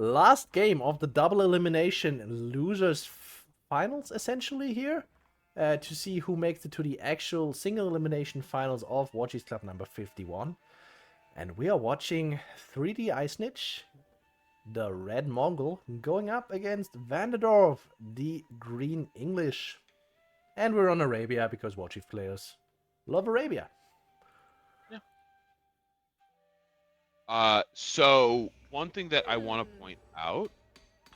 last game of the double elimination losers finals, essentially, here. To see who makes it to the actual single elimination finals of Warchief Club number 51. And we are watching 3D ISanych, the red Mongol, going up against VanDerDorf, the green English. And we're on Arabia because Warchief players love Arabia. So one thing that I want to point out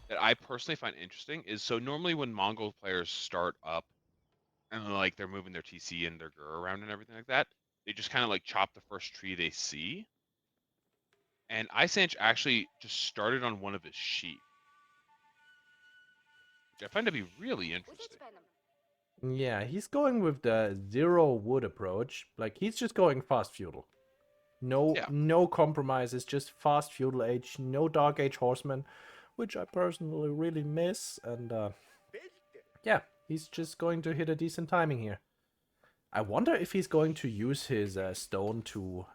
that I personally find interesting is, so normally when Mongol players start up and like they're moving their TC and their GUR around and everything like that, they just kind of like chop the first tree they see. And ISanych actually just started on one of his sheep, which I find to be really interesting. Yeah, he's going with the zero wood approach. Like, he's just going fast feudal. No compromises, just fast feudal age, no dark age horsemen, which I personally really miss. And yeah, he's just going to hit a decent timing here. I wonder if he's going to use his stone to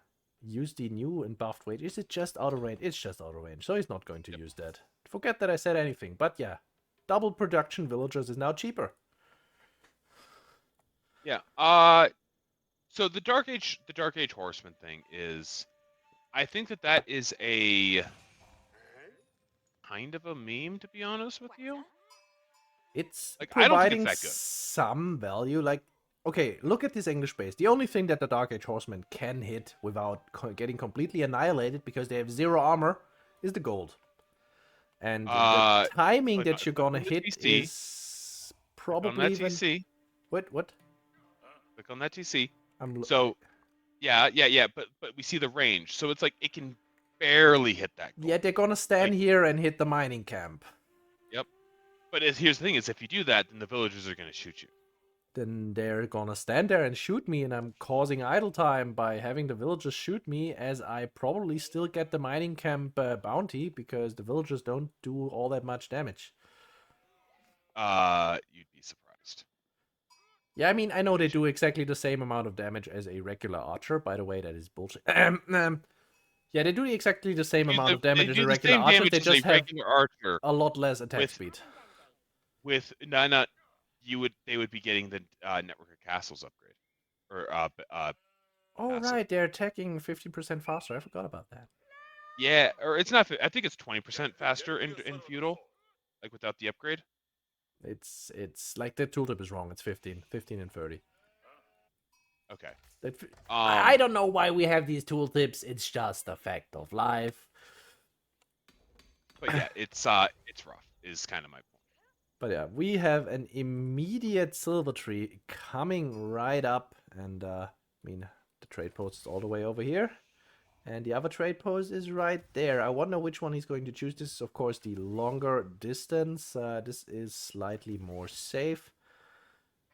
use the new and buffed weight. Is it just out of range? It's just out of range, so he's not going to use that. Forget that I said anything, but yeah. Double production villagers is now cheaper. Yeah. So the Dark Age Horseman thing is, I think that is a kind of a meme, to be honest with you. It's like, providing I don't think it's that good. some value. Like, okay, look at this English base. The only thing that the Dark Age Horsemen can hit without getting completely annihilated, because they have 0 armor, is the gold. And the timing that you're gonna hit TC. is probably Click on that even... TC. What? Click on that TC. I'm... So, yeah, but we see the range. So it's like it can barely hit that goal. Yeah, they're gonna stand here and hit the mining camp. Yep. But here's the thing: is if you do that, then the villagers are gonna shoot you. Then they're gonna stand there and shoot me, and I'm causing idle time by having the villagers shoot me, as I probably still get the mining camp bounty, because the villagers don't do all that much damage. You'd be surprised. Yeah, I mean, I know they do exactly the same amount of damage as a regular archer. By the way, that is bullshit. Yeah, they do exactly the same amount of damage as a regular archer. They just have a lot less attack speed. They would be getting the Network of Castles upgrade, or Oh right, they're attacking 50% faster. I forgot about that. Yeah, or it's not. I think it's 20% faster in feudal, like without the upgrade. It's like the tooltip is wrong. It's 15 and 30. Okay. I don't know why we have these tooltips. It's just a fact of life. But yeah, it's rough. Is kind of my point. But yeah, we have an immediate silver tree coming right up, and I mean, the trade post is all the way over here, and the other trade post is right there. I wonder which one he's going to choose. This is, of course, the longer distance. This is slightly more safe,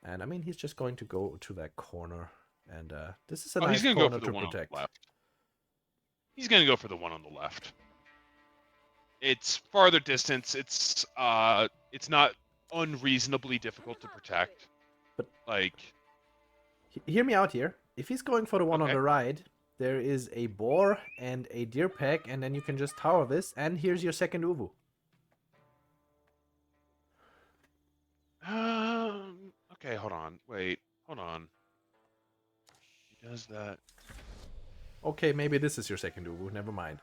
and I mean, he's just going to go to that corner, and this is a nice corner to protect. He's going to go for the one on the left. It's farther distance. It's not unreasonably difficult to protect. But like, hear me out here. If he's going for the one on the right, there is a boar and a deer pack, and then you can just tower this, and here's your second Uvu. Okay, hold on. Wait, hold on. He does that. Okay, maybe this is your second Uvu. Never mind.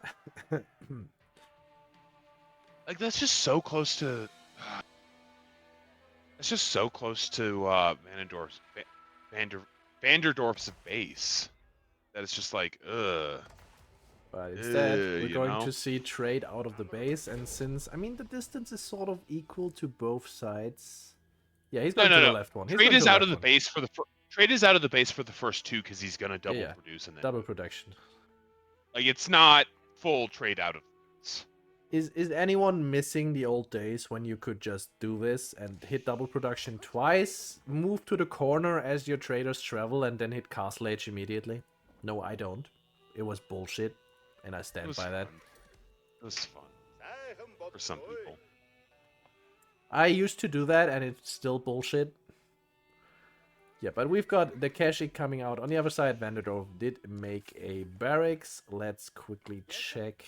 Like, that's just so close to... It's just so close to VanDerDorf's base that it's just like, ugh. But instead, we're going to see trade out of the base, and since, I mean, the distance is sort of equal to both sides. Yeah, he's going to the left one. Trade is out of the base for the trade is out of the base for the first two, because he's going to double produce and then double production. Like, it's not full trade out of this. Is anyone missing the old days when you could just do this and hit double production twice, move to the corner as your traders travel, and then hit castle age immediately? No, I don't. It was bullshit, and I stand by that. It was fun for some people. I used to do that, and it's still bullshit. Yeah, but we've got the Kashik coming out. On the other side, VanDerDorf did make a barracks. Let's quickly check.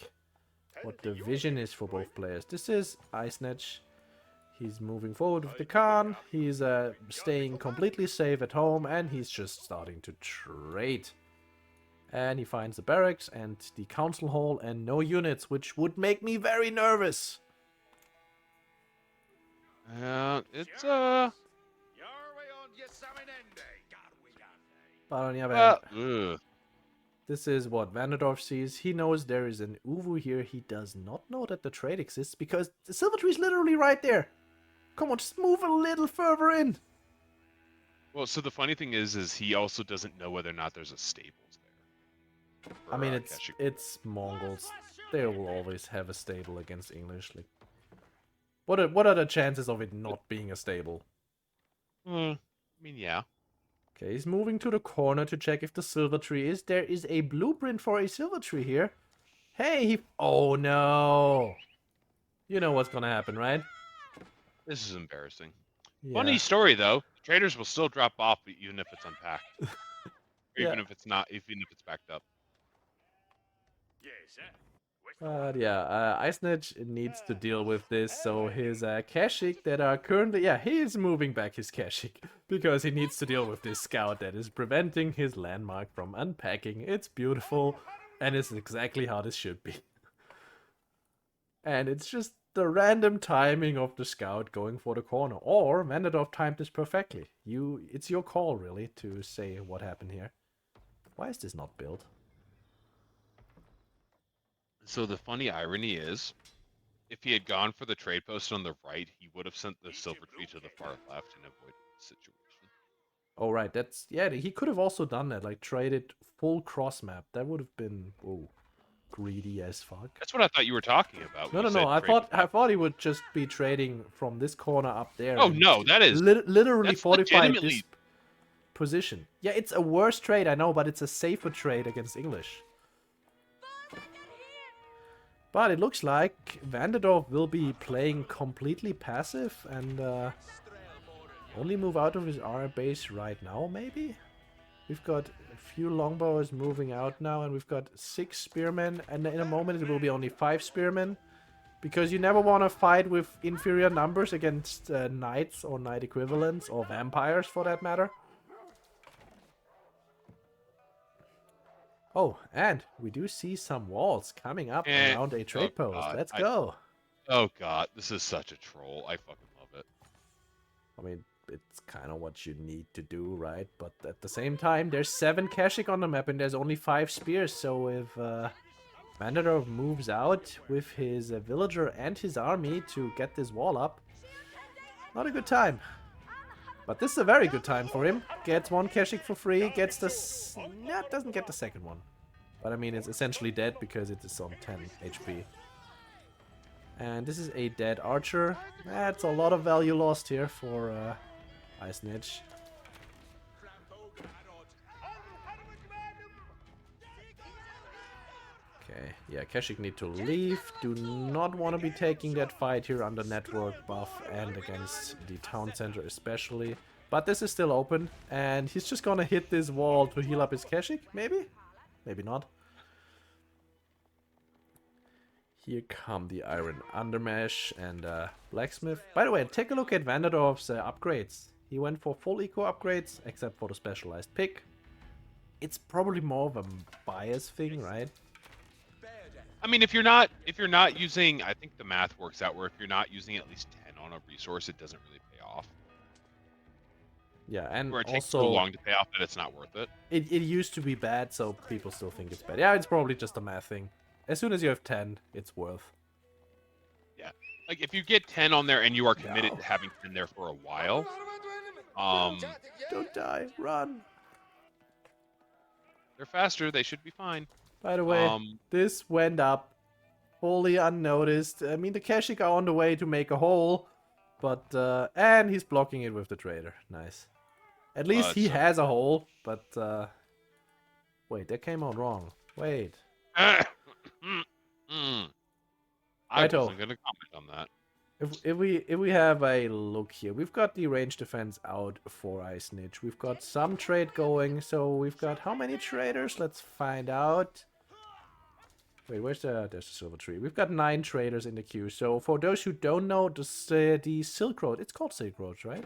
what the vision is for both players. This is ISanych. He's moving forward with the Khan. He's staying completely safe at home, and he's just starting to trade. And he finds the barracks and the council hall and no units, which would make me very nervous. It's But on the other hand, ugh. this is what VanDerDorf sees. He knows there is an Uvu here. He does not know that the trade exists because the silver tree is literally right there. Come on, just move a little further in. Well, so the funny thing is he also doesn't know whether or not there's a stables there. I mean, it's Mongols. They will always have a stable against English. Like, what are the chances of it not being a stable? I mean, yeah. Okay, he's moving to the corner to check if the silver tree is. There is a blueprint for a silver tree here. Hey, oh no. You know what's gonna happen, right? This is embarrassing. Yeah. Funny story though. Traders will still drop off even if it's unpacked. Or Yeah. even if it's not, even if it's backed up. But yeah, ISanych needs to deal with this, so his Kashik that are currently... Yeah, he is moving back his Kashik, because he needs to deal with this scout that is preventing his landmark from unpacking. It's beautiful, and it's exactly how this should be. And it's just the random timing of the scout going for the corner. Or VanDerDorf timed this perfectly. It's your call, really, to say what happened here. Why is this not built? So the funny irony is, if he had gone for the trade post on the right, he would have sent the silver tree to the far left and avoided the situation. Oh, right. That's... Yeah, he could have also done that. Like, traded full cross map. That would have been... Whoa. Greedy as fuck. That's what I thought you were talking about. No. I thought he would just be trading from this corner up there. Oh, no. That is... literally fortified legitimately... this position. Yeah, it's a worse trade, I know, but it's a safer trade against English. But it looks like VanDerDorf will be playing completely passive and only move out of his R base right now, maybe? We've got a few longbows moving out now, and we've got 6 spearmen, and in a moment it will be only 5 spearmen. Because you never want to fight with inferior numbers against knights or knight equivalents, or vampires for that matter. Oh, and we do see some walls coming up around a trade post. God, Let's go. Oh god, this is such a troll. I fucking love it. I mean, it's kind of what you need to do, right? But at the same time, there's 7 Kashik on the map and there's only 5 spears. So if VanDerDorf moves out with his villager and his army to get this wall up, not a good time. But this is a very good time for him. Gets 1 Kashik for free, gets the... Yeah, doesn't get the second one. But I mean, it's essentially dead because it is on 10 HP. And this is a dead archer. That's a lot of value lost here for ISanych. Okay, yeah, Kashik need to leave. Do not want to be taking that fight here under network buff and against the town center especially. But this is still open, and he's just gonna hit this wall to heal up his Kashik, maybe? Maybe not. Here come the Iron Undermesh and Blacksmith. By the way, take a look at VanDerDorf's upgrades. He went for full eco upgrades, except for the specialized pick. It's probably more of a bias thing, right? I mean, if you're not using, I think the math works out where if you're not using at least 10 on a resource, it doesn't really pay off. Yeah, and where it takes also so long to pay off that it's not worth it. It used to be bad, so people still think it's bad. Yeah, it's probably just a math thing. As soon as you have 10, it's worth. Yeah, like if you get 10 on there and you are committed to having 10 there for a while, don't die, run. They're faster. They should be fine. By the way, this went up wholly unnoticed. I mean, the Kashik are on the way to make a hole, but and he's blocking it with the trader. Nice. At least he has a hole, but wait, that came out wrong. Wait. I wasn't gonna comment on that. If we have a look here, we've got the range defense out for ISanych. We've got some trade going, so we've got how many traders? Let's find out. Wait, there's the silver tree. We've got 9 traders in the queue. So for those who don't know, the Silk Road, it's called Silk Road, right?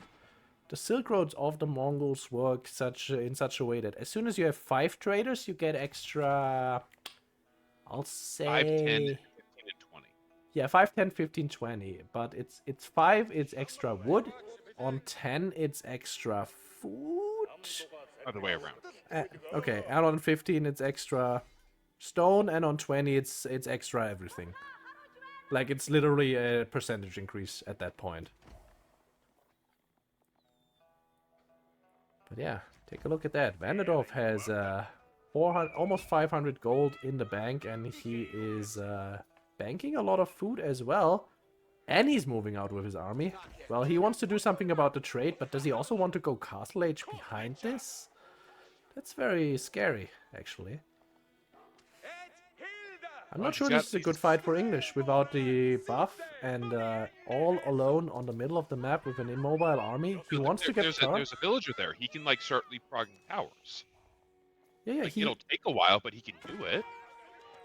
The Silk Roads of the Mongols work in such a way that as soon as you have 5 traders, you get extra, I'll say 5, 10, 15, and 20. Yeah, 5, 10, 15, 20. But it's 5, it's extra wood. On 10, it's extra food. Other way around. Okay, and on 15, it's extra stone, and on 20, it's extra everything. Like, it's literally a percentage increase at that point. But yeah, take a look at that. VanDerDorf has 400, almost 500 gold in the bank, and he is banking a lot of food as well. And he's moving out with his army. Well, he wants to do something about the trade, but does he also want to go Castle Age behind this? That's very scary, actually. I'm not sure this is a good fight for English without the buff and all alone on the middle of the map with an immobile army. He wants to get there's a villager there. He can like start leapfrogging towers. Yeah, like, it'll take a while, but he can do it.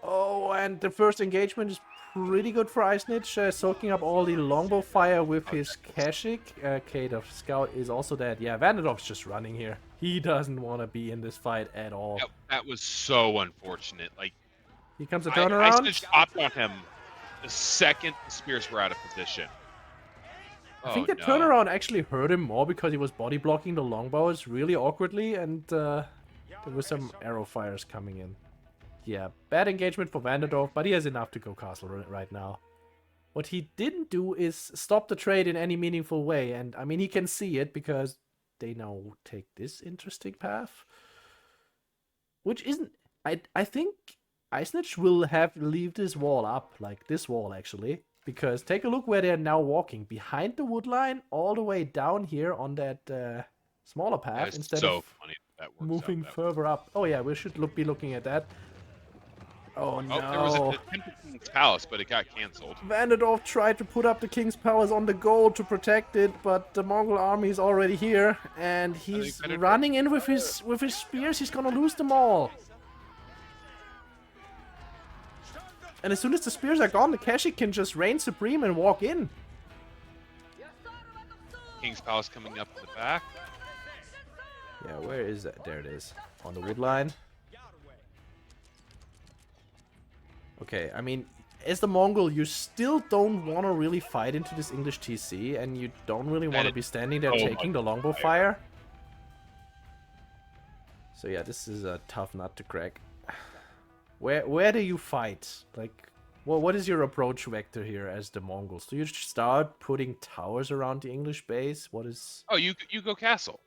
Oh, and the first engagement is pretty good for ISanych, soaking up all the longbow fire with his Kashik. Okay, the scout is also dead. Yeah, VanDerDorf's just running here. He doesn't want to be in this fight at all. That was so unfortunate. Like, here comes a turnaround. ISanych hopped on him the second the spears were out of position. I think the turnaround actually hurt him more because he was body blocking the longbows really awkwardly, and there were some arrow fires coming in. Yeah, bad engagement for VanDerDorf, but he has enough to go castle right now. What he didn't do is stop the trade in any meaningful way, and I mean, he can see it because they now take this interesting path. Which isn't... I think ISanych will leave this wall up, like this wall actually. Because take a look where they're now walking. Behind the wood line, all the way down here on that smaller path, instead of moving further up. Oh yeah, we should be looking at that. Oh no. There was a Temple King's Palace, but it got cancelled. VanDerDorf tried to put up the King's Palace on the gold to protect it, but the Mongol army is already here, and he's running in with his spears. He's gonna lose them all. And as soon as the spears are gone, the Kashik can just reign supreme and walk in. King's Palace coming up in the back. Yeah, where is that? There it is. On the wood line. Okay, I mean, as the Mongol, you still don't want to really fight into this English TC, and you don't really want to be standing there taking the longbow fire. So yeah, this is a tough nut to crack. Where do you fight? Like, what is your approach vector here as the Mongols? Do you start putting towers around the English base? What is... Oh, you go castle.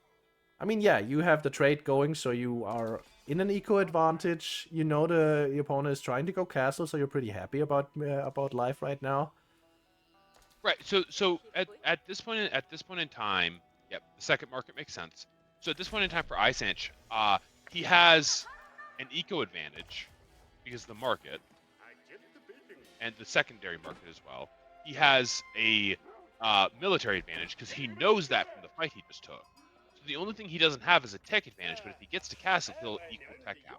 I mean, yeah, you have the trade going, so you are in an eco advantage. You know the opponent is trying to go castle, so you're pretty happy about life right now. Right. So at this point in time, yep, the second market makes sense. So at this point in time for ISanych, he has an eco advantage because of the market and the secondary market as well. He has a military advantage because he knows that from the fight he just took. So the only thing he doesn't have is a tech advantage, but if he gets to castle, he'll equal tech out.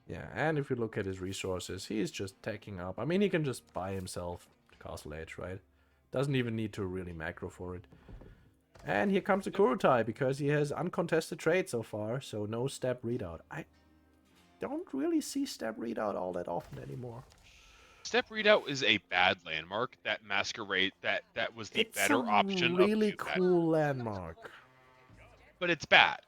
Yeah, and if you look at his resources, he's just teching up. I mean, he can just buy himself Castle Age, right? Doesn't even need to really macro for it. And here comes the Kurutai, because he has uncontested trade so far, so no step readout. I don't really see step readout all that often anymore. Step readout is a bad landmark. That masquerade, that was the better option. It's a really cool landmark. But it's bad.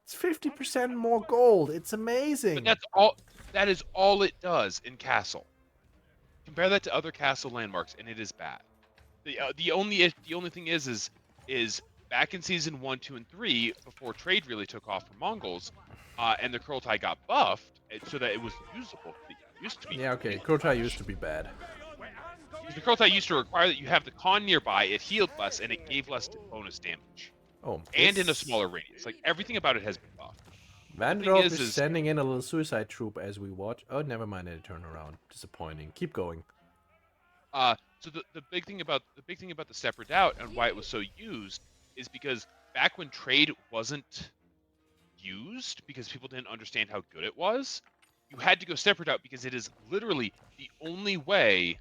It's 50% more gold. It's amazing. But that is all it does in castle. Compare that to other castle landmarks, and it is bad. The only thing is back in season 1, 2, and 3, before trade really took off for Mongols, and the Kurultai got buffed so that it was usable. It used to be. Yeah, okay. Kurultai used to be bad. The Kurultai used to require that you have the Khan nearby. It healed less, and it gave less bonus damage. Oh, and in a smaller radius. Like, everything about it has been buffed. VanDerDorf is sending in a little suicide troop as we watch. Oh, never mind, any turnaround. Disappointing. Keep going. So the big thing about the step readout and why it was so used is because back when trade wasn't used, because people didn't understand how good it was, you had to go separate out because it is literally the only way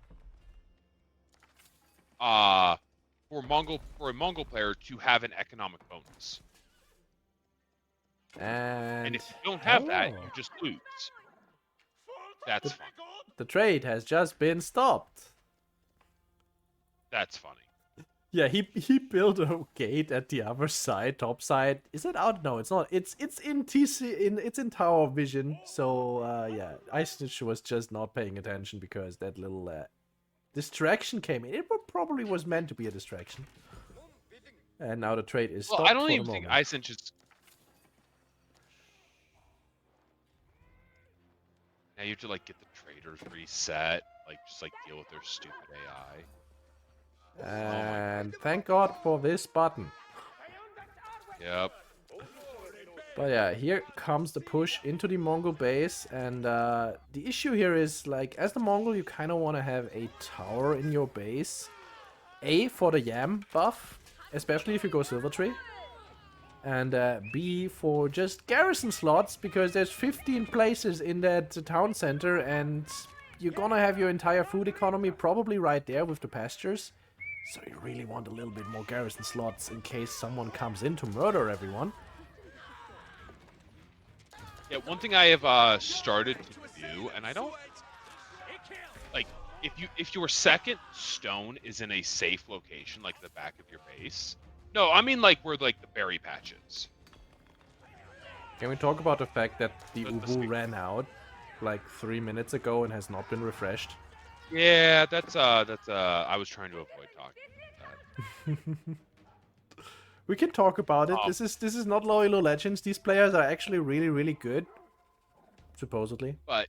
for a Mongol player to have an economic bonus. And if you don't have that, you just lose. That's funny. The trade has just been stopped. That's funny. Yeah, he built a gate at the other side, top side. Is it out? No, it's not. It's in it's in tower vision. So yeah, ISanych was just not paying attention because that little distraction came in. It probably was meant to be a distraction. And now the trade is stopped. Well, I don't for even the think moment. ISanych is. Now you have to like get the traders reset, like just like deal with their stupid AI. And thank God for this button. Yep. But yeah, here comes the push into the Mongol base, and the issue here is, like, as the Mongol, you kind of want to have a tower in your base. A, for the Yam buff, especially if you go Silver Tree. And B, for just garrison slots, because there's 15 places in that town center, and you're gonna have your entire food economy probably right there with the pastures. So you really want a little bit more garrison slots in case someone comes in to murder everyone. Yeah, one thing I have started to do, and I don't like if your second stone is in a safe location, like the back of your base. No, I mean like where like the berry patches. Can we talk about the fact that the Ubu ran out like 3 minutes ago and has not been refreshed? Yeah, that's I was trying to avoid talking about that. We can talk about it. This is not Loyal Legends. These players are actually really good, supposedly. But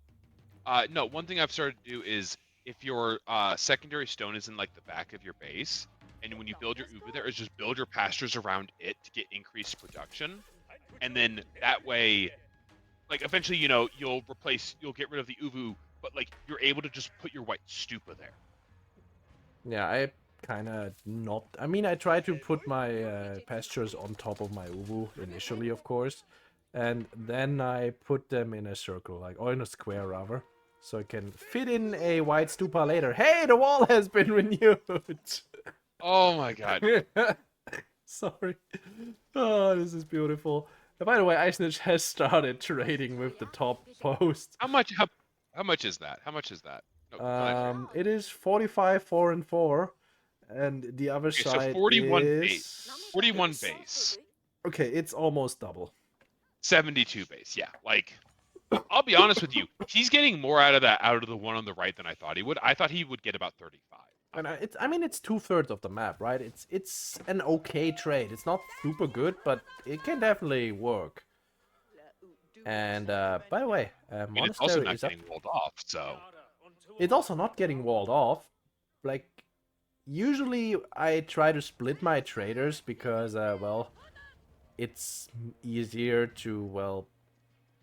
no, one thing I've started to do is if your secondary stone is in like the back of your base, and when you build your Ubu there, is just build your pastures around it to get increased production, and then that way, like eventually, you know, you'll get rid of the Ubu, but like you're able to just put your white stupa there. Yeah, I kind of not. I mean, I try to put my pastures on top of my Ubu initially, of course, and then I put them in a circle, like, or in a square rather, so I can fit in a white stupa later. Hey, the wall has been renewed. Oh my god. Sorry. Oh, this is beautiful. And by the way, ISanych has started trading with the top post. How much is that? How much is that? No, it is 45, 4, and 4. And the other side so 41 is... base. 41 base. Okay, it's almost double. 72 base, yeah. Like, I'll be honest with you. He's getting more out of the one on the right than I thought he would. I thought he would get about 35. And I mean, it's 2/3 of the map, right? It's an okay trade. It's not super good, but it can definitely work. And by the way, I mean, it's also not getting walled off, so it's also not getting walled off. Like, usually I try to split my traders because, well, it's easier to, well,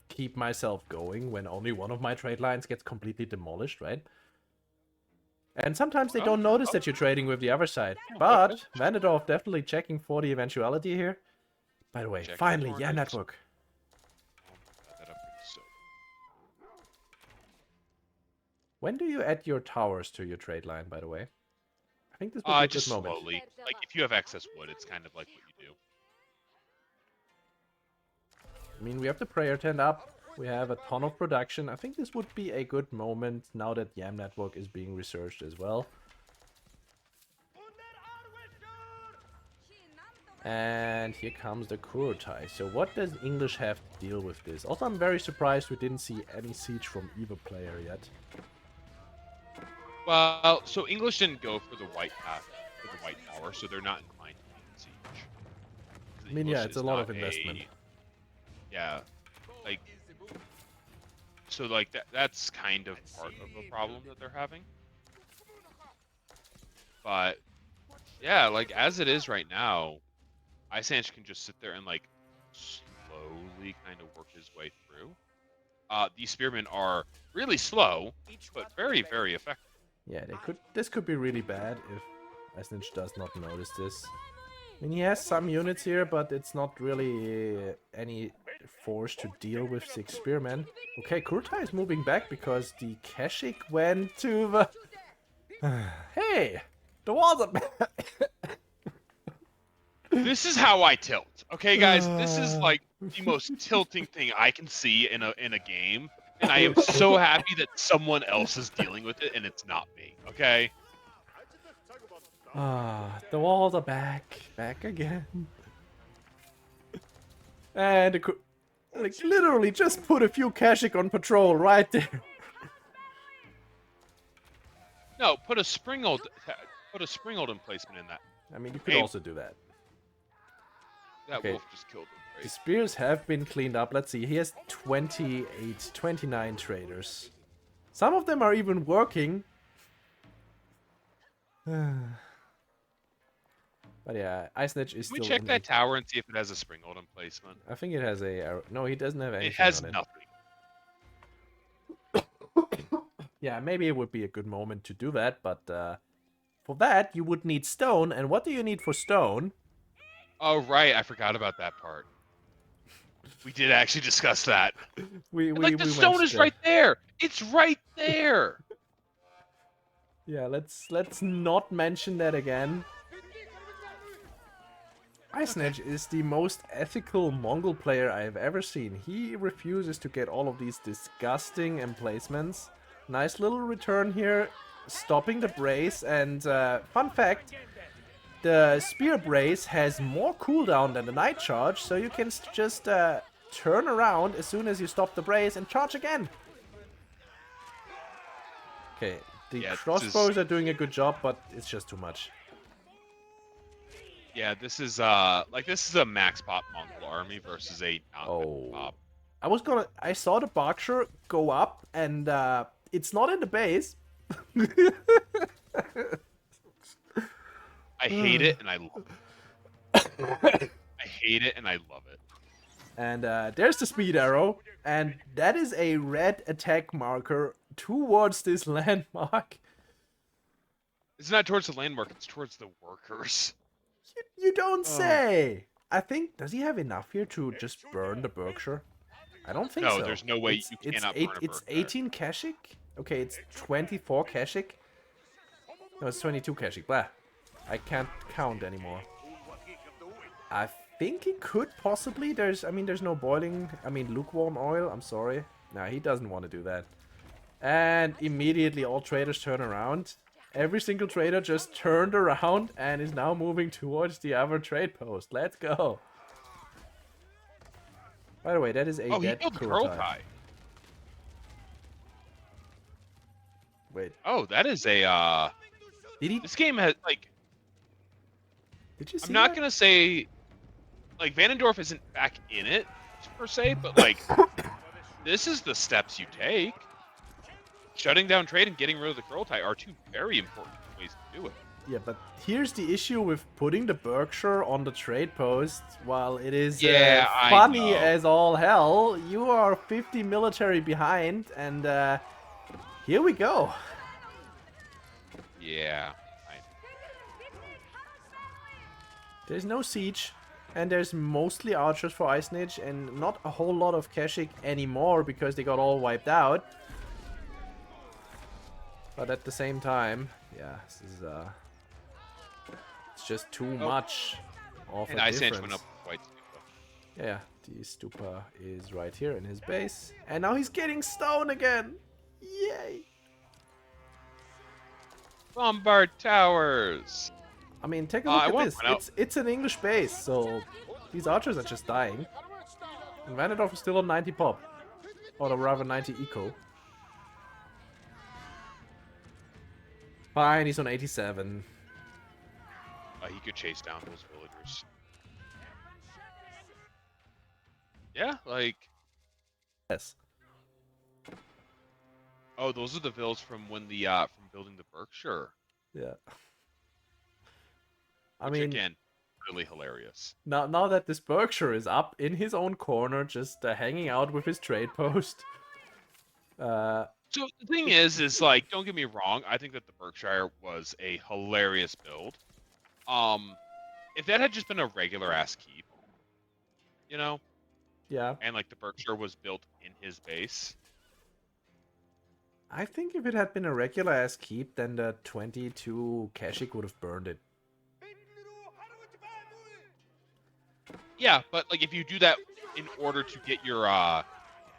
keep myself going when only one of my trade lines gets completely demolished, right? And sometimes they don't notice that you're trading with the other side. But VanDerDorf definitely checking for the eventuality here. By the way, finally, yeah, network. When do you add your towers to your trade line, by the way? I think this would be a just good moment. Slowly. Like, if you have excess wood, it's kind of like what you do. I mean, we have the prayer tent up. We have a ton of production. I think this would be a good moment now that Yam Network is being researched as well. And here comes the Kurotai. So what does English have to deal with this? Also, I'm very surprised we didn't see any siege from either player yet. Well, so English didn't go for the white path, for the white tower, so they're not inclined to be in siege. I mean, yeah, it's a lot of investment. Yeah, like, so like that's kind of part of the problem that they're having. But yeah, like as it is right now, ISanych can just sit there and like slowly kind of work his way through. These spearmen are really slow, but very effective. Yeah, this could be really bad if ISanych does not notice this. I mean, he has some units here, but it's not really any forced to deal with 6 spearmen. Okay, Kurtai is moving back because the Keshik went to the... Hey! The walls are back! This is how I tilt. Okay, guys, this is like the most tilting thing I can see in a game, and I am so happy that someone else is dealing with it and it's not me. Okay. The walls are back. Back again. And like literally just put a few Keshik on patrol right there. No, put a Springald emplacement in that. I mean, you could also do that. That okay. wolf just killed him. Right? The spears have been cleaned up. Let's see. He has 29 traders. Some of them are even working. But yeah, ISanych is Can we still check that tower and see if it has a Springald emplacement? I think it has a... No, he doesn't have anything. It has on nothing. Yeah, maybe it would be a good moment to do that, but for that you would need stone. And what do you need for stone? Oh right, I forgot about that part. We did actually discuss that. The stone is right there. It's right there. Yeah, let's not mention that again. ISanych is the most ethical Mongol player I have ever seen. He refuses to get all of these disgusting emplacements. Nice little return here, stopping the brace, and fun fact, the spear brace has more cooldown than the night charge, so you can just turn around as soon as you stop the brace and charge again. Okay, the crossbows are doing a good job, but it's just too much. Yeah, this is a max pop Mongol army versus a non-pop. I saw the Berkshire go up, and it's not in the base. I hate it and I love it. I hate it and I love it. And there's the speed arrow, and that is a red attack marker towards this landmark. It's not towards the landmark, it's towards the workers. You don't say! I think, does he have enough here to just burn the Berkshire? I don't think so. No, there's no way you cannot burn a Berkshire. It's 18 Keshik? Okay, it's 24 Keshik. No, it's 22 Keshik. Blah. I can't count anymore. I think he could possibly. There's no boiling, lukewarm oil. I'm sorry. Nah, he doesn't want to do that. And immediately all traders turn around. Every single trader just turned around and is now moving towards the other trade post. Let's go. By the way, that is a dead Kurtai. Wait. Oh, that is a Did he? This game has like. Did you see I'm not that? gonna say like VanDerDorf isn't back in it per se, but like this is the steps you take. Shutting down trade and getting rid of the Kurtai are two very important ways to do it. Yeah, but here's the issue with putting the Berkshire on the trade post. While it is funny as all hell, you are 50 military behind, and here we go. Yeah. There's no siege, and there's mostly archers for ISanych, and not a whole lot of Keshik anymore because they got all wiped out. But at the same time, yeah, this is it's just too much of a difference. ISanych went up quite stupa. Yeah, the stupa is right here in his base, and now he's getting stone again. Yay! Bombard towers. I mean, take a look at this. It's an English base, so these archers are just dying. And VanDerDorf is still on 90 pop, or rather 90 eco. Fine, he's on 87. He could chase down those villagers. Yeah, like... Yes. Oh, those are the vills from when the, from building the Berkshire. Yeah. Which, again, really hilarious. Now that this Berkshire is up in his own corner, just hanging out with his trade post. So the thing is like, don't get me wrong, I think that the Berkshire was a hilarious build. If that had just been a regular ass keep, you know, Yeah. and like the Berkshire was built in his base. I think if it had been a regular ass keep, then the 22 Kashyyyk would have burned it. Yeah, but like if you do that in order to get your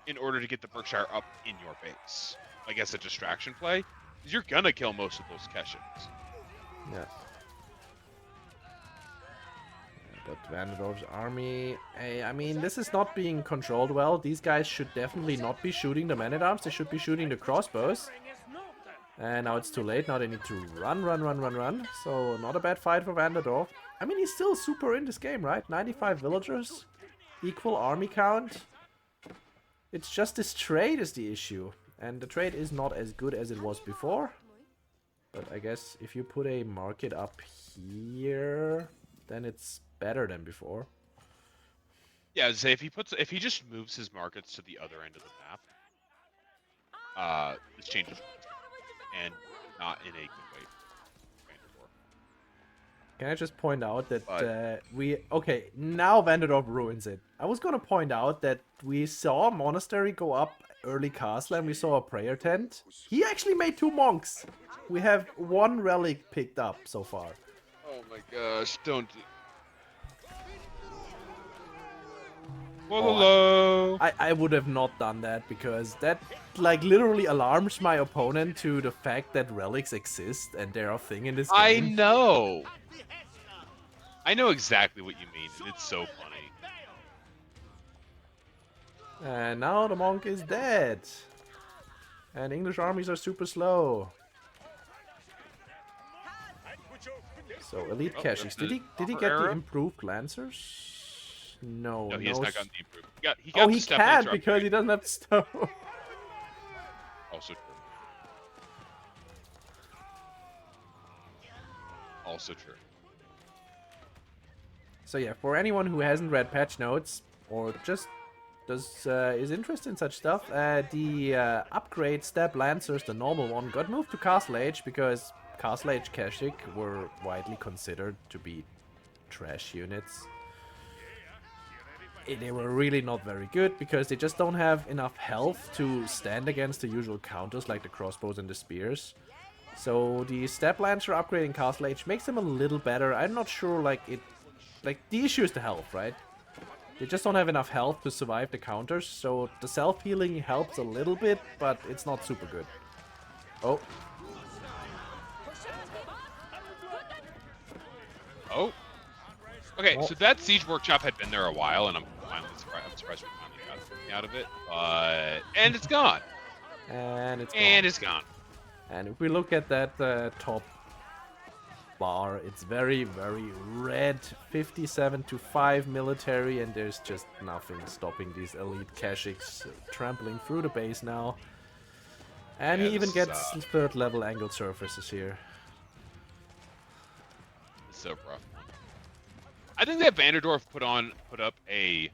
in order to get the Berkshire up in your base, like as a distraction play, because you're gonna kill most of those Keshicks. Yeah. But VanDerDorf's army, I mean, this is not being controlled well. These guys should definitely not be shooting the man-at-arms. They should be shooting the crossbows. And now it's too late. Now they need to run. So not a bad fight for VanDerDorf. I mean, he's still super in this game, right? 95 villagers, equal army count. It's just this trade is the issue. And the trade is not as good as it was before. But I guess if you put a market up here, then it's better than before. Yeah, I'd say if he just moves his markets to the other end of the map, this changes and not in a good way. Can I just point out that okay, now VanDerDorf ruins it. I was gonna point out that we saw a monastery go up early castle and we saw a prayer tent. He actually made 2 monks. We have 1 relic picked up so far. Oh my gosh, don't do... Oh, I would have not done that because that like literally alarms my opponent to the fact that relics exist and they're a thing in this game. I know. I know exactly what you mean. It's so funny. And now the monk is dead. And English armies are super slow. So elite Kashyyyks. Did he get the improved lancers? No, he has not gotten the improved. He got he can't because he doesn't have stone. Also true. Also true. So yeah, for anyone who hasn't read patch notes or just is interested in such stuff, the upgrade step lancers, the normal one, got moved to Castle Age because Castle Age Kashyyyk were widely considered to be trash units. They were really not very good because they just don't have enough health to stand against the usual counters like the crossbows and the spears. So the step lancer upgrade in Castle Age makes them a little better. I'm not sure, like the issue is the health, right? They just don't have enough health to survive the counters, so the self-healing helps a little bit, but it's not super good. Oh. Oh. Okay, so that siege workshop had been there a while, and I'm surprised we finally got something out of it. And it's gone. And it's gone. And if we look at that top bar, it's very, very red. 57-5 military, and there's just nothing stopping these elite Kashyyks trampling through the base now. And he even gets 3rd level angled surfaces here. It's so rough. I think that VanDerDorf put up a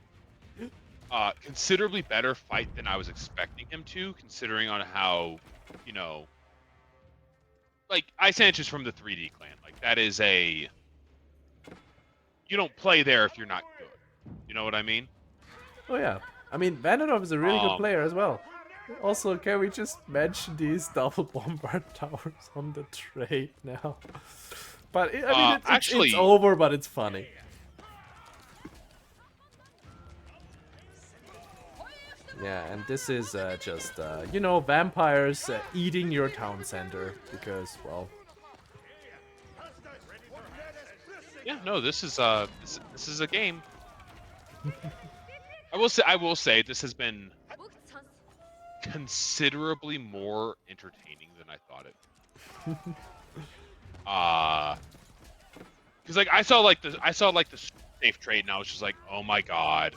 considerably better fight than I was expecting him to, considering on how, you know, like ISanych is from the 3D clan. Like that is you don't play there if you're not good. You know what I mean? Oh yeah. I mean, VanDerDorf is a really good player as well. Also, can we just mention these double bombard towers on the trade now? But I mean, it's over, but it's funny. Yeah, and this is just, you know, vampires eating your town center because, well... Yeah, no, this is a game. I will say this has been considerably more entertaining than I thought it. Because like I saw the safe trade, and I was just like, oh my god.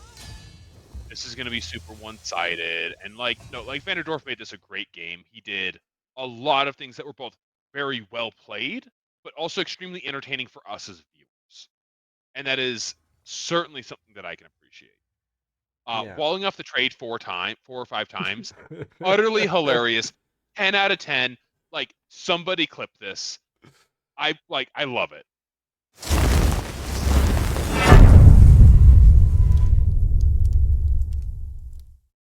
This is going to be super one-sided, and like VanDerDorf made this a great game. He did a lot of things that were both very well played, but also extremely entertaining for us as viewers, and that is certainly something that I can appreciate. Walling off the trade 4 or 5 times, utterly hilarious. 10 out of 10. Like somebody clip this. I love it.